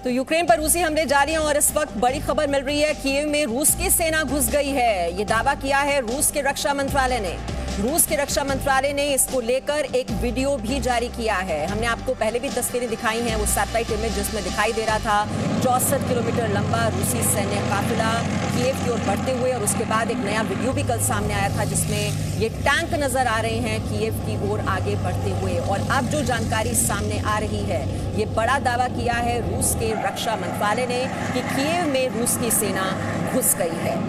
तो यूक्रेन पर रूसी हमले जारी हैं और इस वक्त बड़ी खबर मिल रही है। कीव में रूस की सेना घुस गई है, ये दावा किया है रूस के रक्षा मंत्रालय ने। रूस के रक्षा मंत्रालय ने इसको लेकर एक वीडियो भी जारी किया है। हमने आपको पहले भी तस्वीरें दिखाई हैं, वो सैटेलाइट इमेज जिसमें दिखाई दे रहा था 64 किलोमीटर लंबा रूसी सैन्य काफिला कीव की ओर बढ़ते हुए, और उसके बाद एक नया वीडियो भी कल सामने आया था जिसमें ये टैंक नजर आ रहे हैं कीव की ओर आगे बढ़ते हुए। और अब जो जानकारी सामने आ रही है, ये बड़ा दावा किया है रूस के रक्षा मंत्रालय ने कि कीव में रूस की सेना घुस गई है।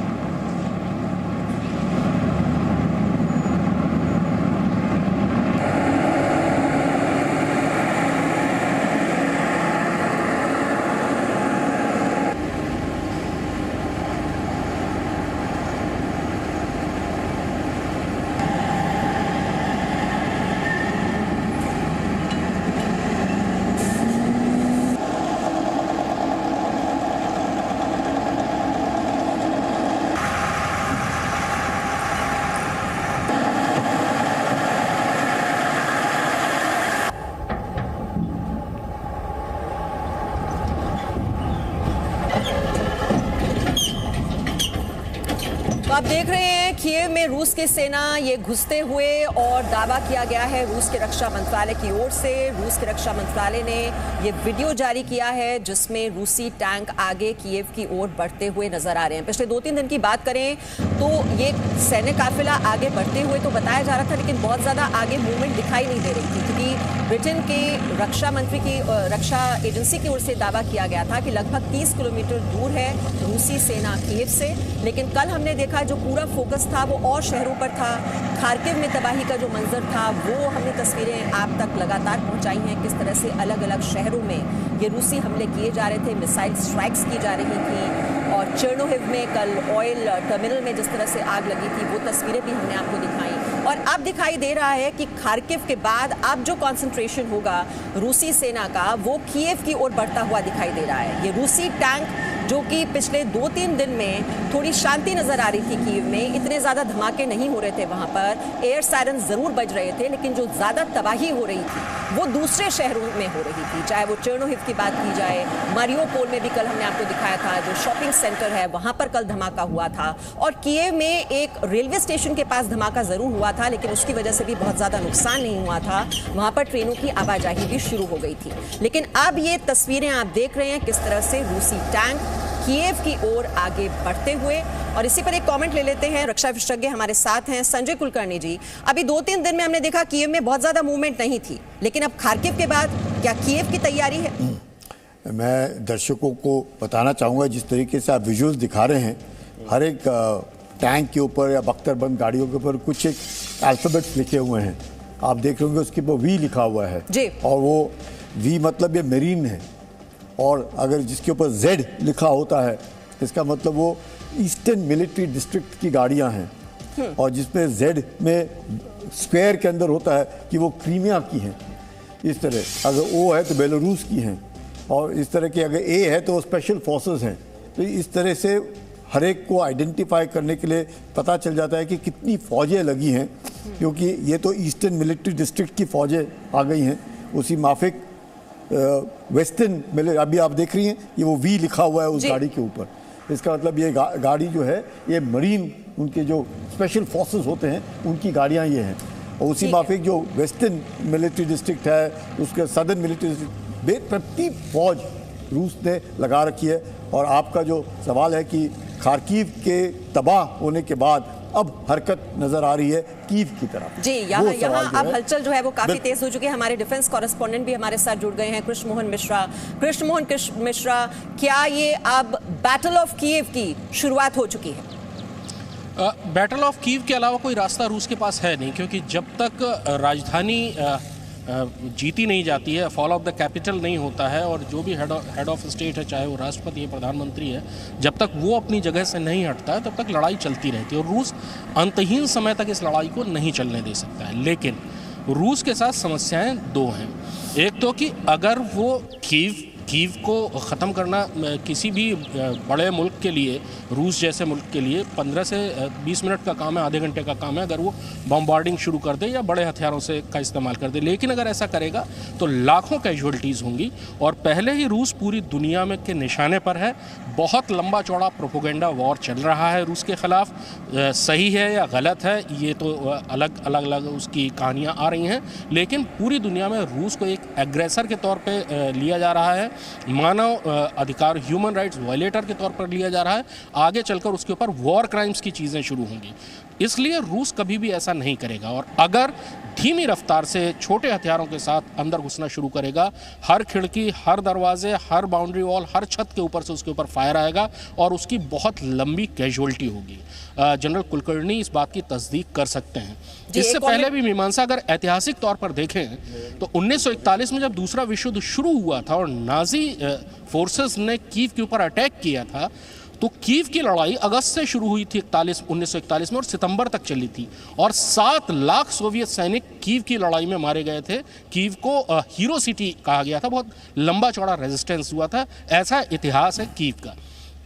तो आप देख रहे हैं कीव में रूस की सेना ये घुसते हुए, और दावा किया गया है रूस के रक्षा मंत्रालय की ओर से। रूस के रक्षा मंत्रालय ने ये वीडियो जारी किया है जिसमें रूसी टैंक आगे कीव की ओर बढ़ते हुए नजर आ रहे हैं। पिछले 2-3 दिन की बात करें तो ये सैन्य काफिला आगे बढ़ते हुए तो बताया जा रहा था, लेकिन बहुत ज्यादा आगे मूवमेंट दिखाई नहीं दे रही थी, क्योंकि ब्रिटेन के रक्षा मंत्री की रक्षा एजेंसी की ओर से दावा किया गया था कि लगभग 30 किलोमीटर दूर है रूसी सेना कीव से। लेकिन कल हमने देखा जो पूरा फोकस था वो और शहरों पर था। खार्किव में तबाही का जो मंजर था वो हमने तस्वीरें आप तक लगातार पहुंचाई हैं, किस तरह से अलग अलग शहरों में ये रूसी हमले किए जा रहे थे, मिसाइल स्ट्राइक्स की जा रही थी। और चेर्नोहिव में कल ऑयल टर्मिनल में जिस तरह से आग लगी थी वो तस्वीरें भी हमने आपको दिखाई। और अब दिखाई दे रहा है कि खार्किव के बाद अब जो कंसंट्रेशन होगा रूसी सेना का वो कीव की ओर बढ़ता हुआ दिखाई दे रहा है। ये रूसी टैंक जो कि पिछले 2-3 दिन में थोड़ी शांति नजर आ रही थी कीव में, इतने ज्यादा धमाके नहीं हो रहे थे वहां पर, एयर सायरन जरूर बज रहे थे, लेकिन जो ज्यादा तबाही हो रही थी वो दूसरे शहरों में हो रही थी। चाहे वो चेर्नोहिव की बात की जाए, मारियोपोल में भी कल हमने आपको दिखाया था जो शॉपिंग सेंटर है वहां पर कल धमाका हुआ था। और कीव में एक रेलवे स्टेशन के पास धमाका जरूर हुआ था, लेकिन उसकी वजह से भी बहुत ज्यादा नुकसान नहीं हुआ था, वहां पर ट्रेनों की आवाजाही भी शुरू हो गई थी। लेकिन अब ये तस्वीरें आप देख रहे हैं किस तरह से रूसी टैंक कीव की ओर आगे बढ़ते हुए। और इसी पर एक कमेंट ले लेते हैं, रक्षा विशेषज्ञ हमारे साथ हैं संजय कुलकर्णी जी। अभी 2-3 दिन में हमने देखा कीव में बहुत ज्यादा मूवमेंट नहीं थी, लेकिन अब खार्किव के बाद क्या कीव की तैयारी है? मैं दर्शकों को बताना चाहूँगा जिस तरीके से आप विजुअल्स दिखा रहे हैं, हर एक टैंक के ऊपर या बख्तरबंद गाड़ियों के ऊपर कुछ एक अल्फाबेट्स लिखे हुए हैं। आप देख रहे होंगे उसके ऊपर वी लिखा हुआ है जी। और वो वी मतलब ये मेरीन है, और अगर जिसके ऊपर जेड लिखा होता है इसका मतलब वो ईस्टर्न मिलिट्री डिस्ट्रिक्ट की गाड़ियां हैं, और जिसमें जेड में स्क्वायर के अंदर होता है कि वो क्रीमिया की हैं। इस तरह अगर ओ है तो बेलारूस की हैं, और इस तरह की अगर ए है तो स्पेशल फोर्सेस हैं। तो इस तरह से हर एक को आइडेंटिफाई करने के लिए पता चल जाता है कि कितनी फ़ौजें लगी हैं, क्योंकि ये तो ईस्टर्न मिलिट्री डिस्ट्रिक्ट की फ़ौजें आ गई हैं। उसी माफिक वेस्टर्न अभी आप देख रही हैं ये वो वी लिखा हुआ है उस गाड़ी के ऊपर। इसका मतलब ये गाड़ी जो है ये मरीन, उनके जो स्पेशल फोर्सेस होते हैं उनकी गाड़ियां ये हैं। और उसी माफिक जो वेस्टर्न मिलिट्री डिस्ट्रिक्ट है उसके सदर्न मिलिट्री डिस्ट्रिक्ट, प्रति फौज रूस ने लगा रखी है। और आपका जो सवाल है कि खार्किव के तबाह होने के बाद अब हरकत नजर आ रही है कीव की तरफ। जी, यहाँ अब हलचल जो है वो काफी तेज हो चुकी है। हमारे डिफेंस कॉरेस्पॉन्डेंट भी हमारे साथ जुड़ गए हैं, कृष्णमोहन मिश्रा। क्या ये अब बैटल ऑफ कीव की शुरुआत हो चुकी है? बैटल ऑफ कीव के अलावा कोई रास्ता रूस के पास है नहीं, क्योंकि जब तक राजधानी जीती नहीं जाती है, फॉल ऑफ द कैपिटल नहीं होता है, और जो भी हेड ऑफ स्टेट है, चाहे वो राष्ट्रपति है, प्रधानमंत्री है, जब तक वो अपनी जगह से नहीं हटता है तब तक लड़ाई चलती रहती है। और रूस अंतहीन समय तक इस लड़ाई को नहीं चलने दे सकता है। लेकिन रूस के साथ समस्याएं दो हैं। एक तो कि अगर वो कीव कीव को ख़त्म करना किसी भी बड़े मुल्क के लिए, रूस जैसे मुल्क के लिए 15 से 20 मिनट का काम है, आधे घंटे का काम है अगर वो बॉम्बार्डिंग शुरू कर दे या बड़े हथियारों से का इस्तेमाल कर दे। लेकिन अगर ऐसा करेगा तो लाखों कैजुअल्टीज़ होंगी। और पहले ही रूस पूरी दुनिया में के निशाने पर है। बहुत लंबा चौड़ा प्रोपोगेंडा वॉर चल रहा है रूस के ख़िलाफ़। सही है या गलत है ये तो अलग अलग उसकी कहानियाँ आ रही हैं, लेकिन पूरी दुनिया में रूस को एक एग्रेसर के तौर पे लिया जा रहा है, मानव अधिकार ह्यूमन राइट्स वायलेटर के तौर पर लिया जा रहा है। आगे चलकर उसके ऊपर वॉर क्राइम्स की चीज़ें शुरू होंगी। इसलिए रूस कभी भी ऐसा नहीं करेगा। और अगर धीमी रफ्तार से छोटे हथियारों के साथ अंदर घुसना शुरू करेगा, हर खिड़की, हर दरवाजे, हर बाउंड्री वॉल, हर छत के ऊपर से उसके ऊपर फायर आएगा और उसकी बहुत लंबी कैजुअल्टी होगी। जनरल कुलकर्णी इस बात की तस्दीक कर सकते हैं। इससे पहले भी मीमांसा अगर ऐतिहासिक तौर पर देखें तो 1941 में जब दूसरा विश्व युद्ध शुरू हुआ था और नाजी फोर्सेस ने कीव के ऊपर अटैक किया था, तो कीव की लड़ाई अगस्त से शुरू हुई थी 1941 में और सितंबर तक चली थी। और 7 लाख सोवियत सैनिक कीव की लड़ाई में मारे गए थे। कीव को हीरो सिटी कहा गया था। बहुत लंबा चौड़ा रेजिस्टेंस हुआ था। ऐसा इतिहास है कीव का।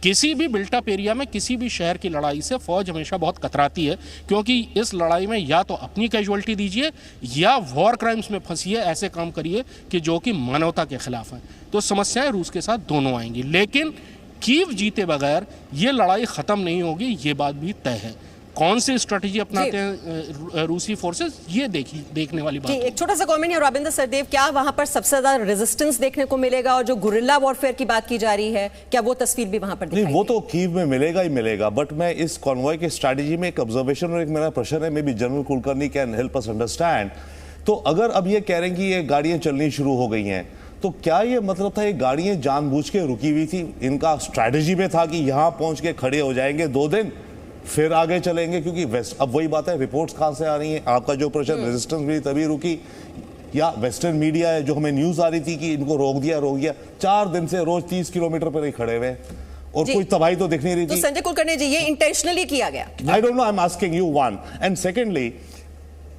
किसी भी बिल्टअप एरिया में किसी भी शहर की लड़ाई से फौज हमेशा बहुत कतराती है, क्योंकि इस लड़ाई में या तो अपनी कैजुअल्टी दीजिए या वॉर क्राइम्स में फंसिए, ऐसे काम करिए कि जो कि मानवता के खिलाफ है। तो समस्याएं रूस के साथ दोनों आएंगी, लेकिन कीव जीते बगैर ये लड़ाई ख़त्म नहीं होगी, ये बात भी तय है। कौन सी स्ट्रेटजी अपनाते हैं रूसी फोर्सेस, ये देखने वाली बात है। एक छोटा सा कमेंट है रविंद्र सरदेव, क्या वहां पर सबसे ज्यादा रेजिस्टेंस देखने को मिलेगा? और जो गुरिल्ला वॉरफेयर की बात की जा रही है, क्या वो तस्वीर भी वहां पर दिखाई? नहीं, वो तो कीव में मिलेगा ही मिलेगा। बट मैं इस कॉन्वॉय के स्ट्रेटजी में एक ऑब्जर्वेशन और एक मेरा प्रश्न है, may be general Kulkarni can help us understand. तो अगर अब ये कह रहे हैं कि ये गाड़ियां चलनी शुरू हो गई हैं, तो क्या ये मतलब था ये गाड़ियां जानबूझ के रुकी हुई थी? इनका स्ट्रैटेजी में था कि यहां पहुंच के खड़े हो जाएंगे 2 दिन, फिर आगे चलेंगे? क्योंकि अब वही बात है, रिपोर्ट्स कहां से आ रही हैं? आपका जो प्रश्न, रेजिस्टेंस भी तभी रुकी, या वेस्टर्न मीडिया है जो हमें न्यूज आ रही थी कि इनको रोक दिया 4 दिन से रोज 30 किलोमीटर पर ही खड़े हुए और कोई तबाही तो दिख नहीं रही थी। तो संजय कुलकर्णी जी, ये इंटेंशनली किया गया? I don't know, I am asking you one. And secondly,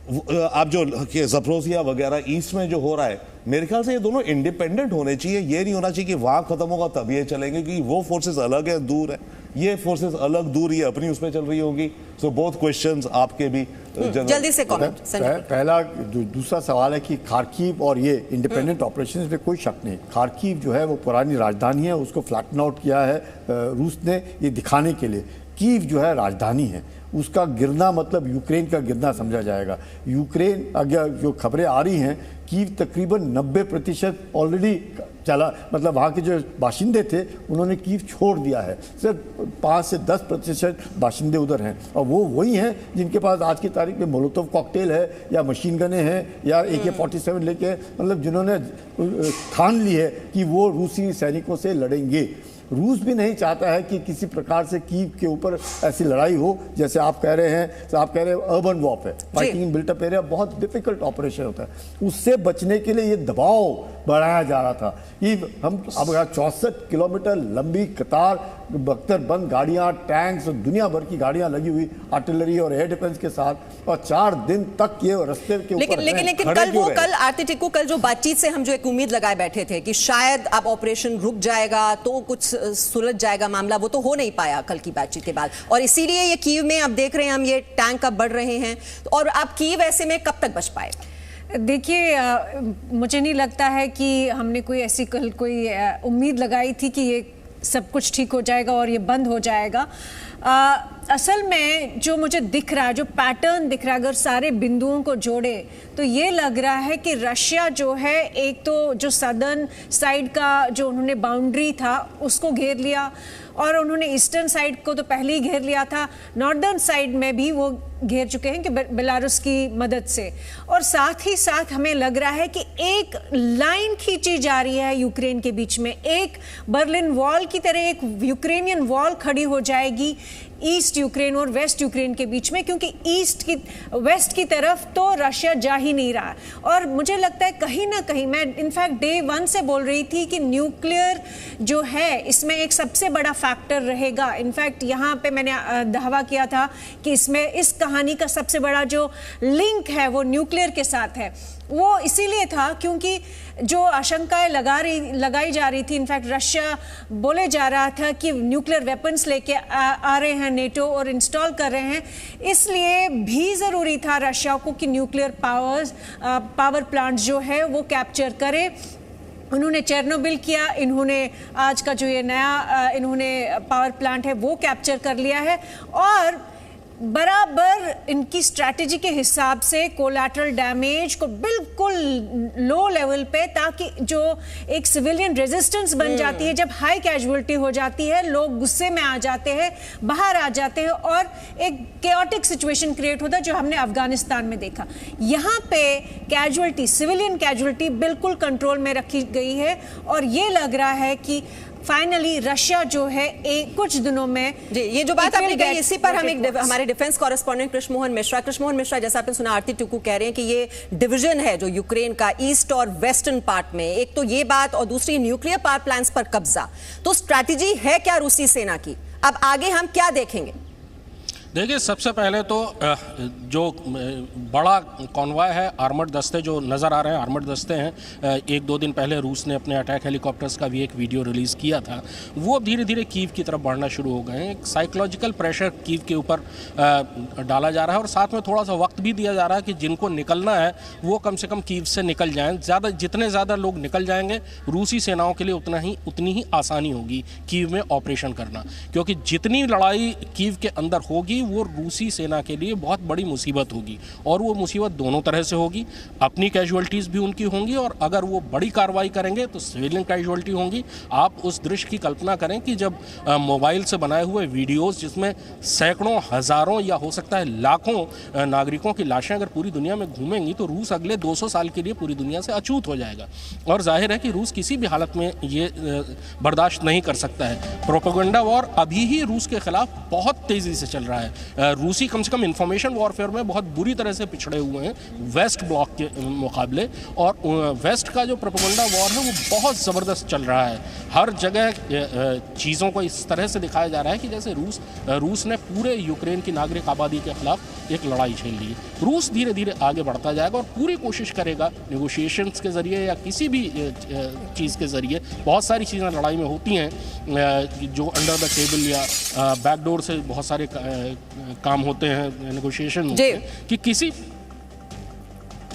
आप जो ज़पोरिज़िया वगैरह ईस्ट में जो हो रहा है, मेरे ख्याल से ये दोनों इंडिपेंडेंट होने चाहिए। ये नहीं होना चाहिए कि वहां खत्म होगा तब ये चलेंगे, क्योंकि वो फोर्सेस अलग है, दूर है, ये फोर्सेस अलग दूर, ये अपनी उसमें चल रही होगी। सो बोथ क्वेश्चंस आपके भी जल्दी से कमेंट। पहला दूसरा सवाल है कि खार्किव और ये इंडिपेंडेंट ऑपरेशन में कोई शक नहीं। खार्किव जो है वो पुरानी राजधानी है, उसको फ्लैटन आउट किया है रूस ने ये दिखाने के लिए। कीव जो है राजधानी है, उसका गिरना मतलब यूक्रेन का गिरना समझा जाएगा। यूक्रेन, अगर जो खबरें आ रही हैं, कीव तकरीबन 90% ऑलरेडी चला, मतलब वहाँ के जो बाशिंदे थे उन्होंने कीव छोड़ दिया है। सिर्फ 5 से 10% बाशिंदे उधर हैं, और वो वही हैं जिनके पास आज की तारीख में मोलोतोव कॉकटेल है या मशीन गने हैं या AK-47 लेके, मतलब जिन्होंने ठान ली है कि वो रूसी सैनिकों से लड़ेंगे। रूस भी नहीं चाहता है कि किसी प्रकार से कीव के ऊपर ऐसी लड़ाई हो जैसे आप कह रहे हैं। तो आप कह रहे हैं urban warfare, fighting in built up area बहुत डिफिकल्ट ऑपरेशन होता है। उससे बचने के लिए ये दबाव बढ़ाया जा रहा था कि हम अब 64 किलोमीटर लंबी कतार बख्तरबंद गाड़ियां, टैंक्स, दुनिया भर की गाड़ियां लगी हुई आर्टिलरी और एयर डिफेंस के साथ, और 4 दिन तक ये रास्ते के ऊपर लेकिन कल आरती टिक्कू, कल जो बातचीत से हम जो एक उम्मीद लगाए बैठे थे कि शायद अब ऑपरेशन रुक जाएगा तो कुछ सुलझ जाएगा मामला, वो तो हो नहीं पाया कल की बातचीत के बाद। और इसीलिए ये कीव में अब देख रहे हैं हम, ये टैंक अब बढ़ रहे हैं। और अब कीव ऐसे में कब तक बच पाए? देखिए, मुझे नहीं लगता है कि हमने कोई ऐसी कल कोई उम्मीद लगाई थी कि ये सब कुछ ठीक हो जाएगा और ये बंद हो जाएगा। असल में जो मुझे दिख रहा है, जो पैटर्न दिख रहा है, अगर सारे बिंदुओं को जोड़े तो ये लग रहा है कि रशिया जो है, एक तो जो सदर्न साइड का जो उन्होंने बाउंड्री था उसको घेर लिया, और उन्होंने ईस्टर्न साइड को तो पहले ही घेर लिया था, नॉर्दर्न साइड में भी वो घेर चुके हैं कि बेलारूस की मदद से। और साथ ही साथ हमें लग रहा है कि एक लाइन खींची जा रही है यूक्रेन के बीच में, एक बर्लिन वॉल की तरह एक यूक्रेनियन वॉल खड़ी हो जाएगी ईस्ट यूक्रेन और वेस्ट यूक्रेन के बीच में, क्योंकि वेस्ट की तरफ तो रशिया जा ही नहीं रहा। और मुझे लगता है कहीं ना कहीं, मैं इनफैक्ट डे 1 से बोल रही थी कि न्यूक्लियर जो है इसमें एक सबसे बड़ा फैक्टर रहेगा। इनफैक्ट यहाँ पे मैंने दावा किया था कि इसमें इस कहानी का सबसे बड़ा जो लिंक है वो न्यूक्लियर के साथ है। वो इसीलिए था क्योंकि जो आशंकाएं लगाई जा रही थी, इनफैक्ट रशिया बोले जा रहा था कि न्यूक्लियर वेपन्स लेके आ रहे हैं नेटो और इंस्टॉल कर रहे हैं, इसलिए भी ज़रूरी था रशिया को कि न्यूक्लियर पावर प्लांट जो है वो कैप्चर करे। उन्होंने चेरनोबिल किया, इन्होंने आज का जो ये नया इन्होंने पावर प्लांट है वो कैप्चर कर लिया है, और बराबर इनकी स्ट्रैटेजी के हिसाब से कोलैटरल डैमेज को बिल्कुल लो लेवल पे, ताकि जो एक सिविलियन रेजिस्टेंस बन जाती है, जब हाई कैजुअलिटी हो जाती है, लोग गुस्से में आ जाते हैं, बाहर आ जाते हैं और एक केओटिक सिचुएशन क्रिएट होता है, जो हमने अफगानिस्तान में देखा। यहाँ पे कैजुअलिटी, सिविलियन कैजुअलिटी बिल्कुल कंट्रोल में रखी गई है, और ये लग रहा है कि फाइनली रशिया जो है कुछ दिनों में, जी ये जो बात आपने कही, इसी पर हम हमारे डिफेंस कॉरेस्पॉन्डेंट कृष्णमोहन मिश्रा, जैसा आपने सुना, आरती टुकू कह रहे हैं कि ये डिवीजन है जो यूक्रेन का ईस्ट और वेस्टर्न पार्ट में, एक तो ये बात और दूसरी न्यूक्लियर पावर प्लांट्स पर कब्जा। तो स्ट्रैटेजी है क्या रूसी सेना की, अब आगे हम क्या देखेंगे? देखिए, सबसे पहले तो जो बड़ा कॉन्वॉय है, आर्मर्ड दस्ते जो नज़र आ रहे हैं, आर्मर्ड दस्ते हैं, एक दो दिन पहले रूस ने अपने अटैक हेलीकॉप्टर्स का भी एक वीडियो रिलीज़ किया था, वो अब धीरे धीरे कीव की तरफ बढ़ना शुरू हो गए हैं। एक साइकोलॉजिकल प्रेशर कीव के ऊपर डाला जा रहा है, और साथ में थोड़ा सा वक्त भी दिया जा रहा है कि जिनको निकलना है वो कम से कम कीव से निकल जाएँ। जितने ज़्यादा लोग निकल जाएंगे, रूसी सेनाओं के लिए उतनी ही आसानी होगी कीव में ऑपरेशन करना, क्योंकि जितनी लड़ाई कीव के अंदर होगी वो रूसी सेना के लिए बहुत बड़ी मुसीबत होगी, और वो मुसीबत दोनों तरह से होगी। अपनी कैजुअलिटीज़ भी उनकी होंगी, और अगर वो बड़ी कार्रवाई करेंगे तो सिविलियन कैजुअलिटी होंगी। आप उस दृश्य की कल्पना करें कि जब मोबाइल से बनाए हुए वीडियोस जिसमें सैकड़ों, हज़ारों या हो सकता है लाखों नागरिकों की लाशें अगर पूरी दुनिया में घूमेंगी, तो रूस अगले 200 साल के लिए पूरी दुनिया से अछूत हो जाएगा। और जाहिर है कि रूस किसी भी हालत में ये बर्दाश्त नहीं कर सकता है। प्रोपेगेंडा वॉर अभी ही रूस के खिलाफ बहुत तेज़ी से चल रहा है। रूसी कम से कम इंफॉर्मेशन वॉरफेयर में बहुत बुरी तरह से पिछड़े हुए हैं वेस्ट ब्लॉक के मुकाबले, और वेस्ट का जो प्रोपेगेंडा वॉर है वो बहुत ज़बरदस्त चल रहा है। हर जगह चीज़ों को इस तरह से दिखाया जा रहा है कि जैसे रूस ने पूरे यूक्रेन की नागरिक आबादी के खिलाफ एक लड़ाई छेड़ ली है। रूस धीरे धीरे आगे बढ़ता जाएगा और पूरी कोशिश करेगा नेगोशिएशंस के ज़रिए या किसी भी चीज़ के ज़रिए। बहुत सारी चीज़ें लड़ाई में होती हैं जो अंडर द टेबल या बैकडोर से बहुत सारे काम होते हैं, नेगोशिएशन कि किसी।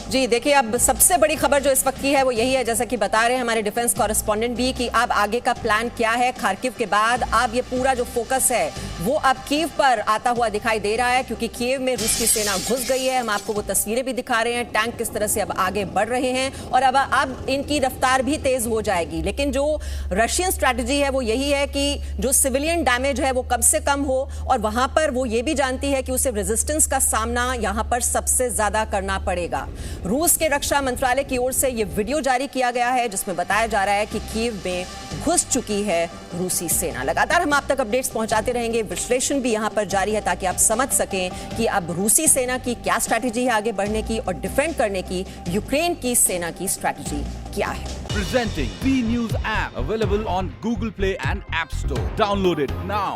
जी देखिए, अब सबसे बड़ी खबर जो इस वक्त की है वो यही है, जैसा कि बता रहे हैं हमारे डिफेंस कॉरेस्पॉन्डेंट भी, कि अब आगे का प्लान क्या है। खार्किव के बाद अब ये पूरा जो फोकस है वो अब कीव पर आता हुआ दिखाई दे रहा है, क्योंकि कीव में रूस की सेना घुस गई है। हम आपको वो तस्वीरें भी दिखा रहे हैं, टैंक किस तरह से अब आगे बढ़ रहे हैं, और अब इनकी रफ्तार भी तेज हो जाएगी। लेकिन जो रशियन स्ट्रैटेजी है वो यही है कि जो सिविलियन डैमेज है वो कम से कम हो, और वहां पर वो ये भी जानती है कि उसे रेजिस्टेंस का सामना यहां पर सबसे ज्यादा करना पड़ेगा। रूस के रक्षा मंत्रालय की ओर से यह वीडियो जारी किया गया है जिसमें बताया जा रहा है कि कीव में घुस चुकी है रूसी सेना। लगातार हम आप तक अपडेट्स पहुंचाते रहेंगे, विश्लेषण भी यहां पर जारी है ताकि आप समझ सकें कि अब रूसी सेना की क्या स्ट्रैटेजी है आगे बढ़ने की और डिफेंड करने की यूक्रेन की सेना की स्ट्रैटेजी क्या है। Presenting B News app available on Google Play and App Store. Download it now.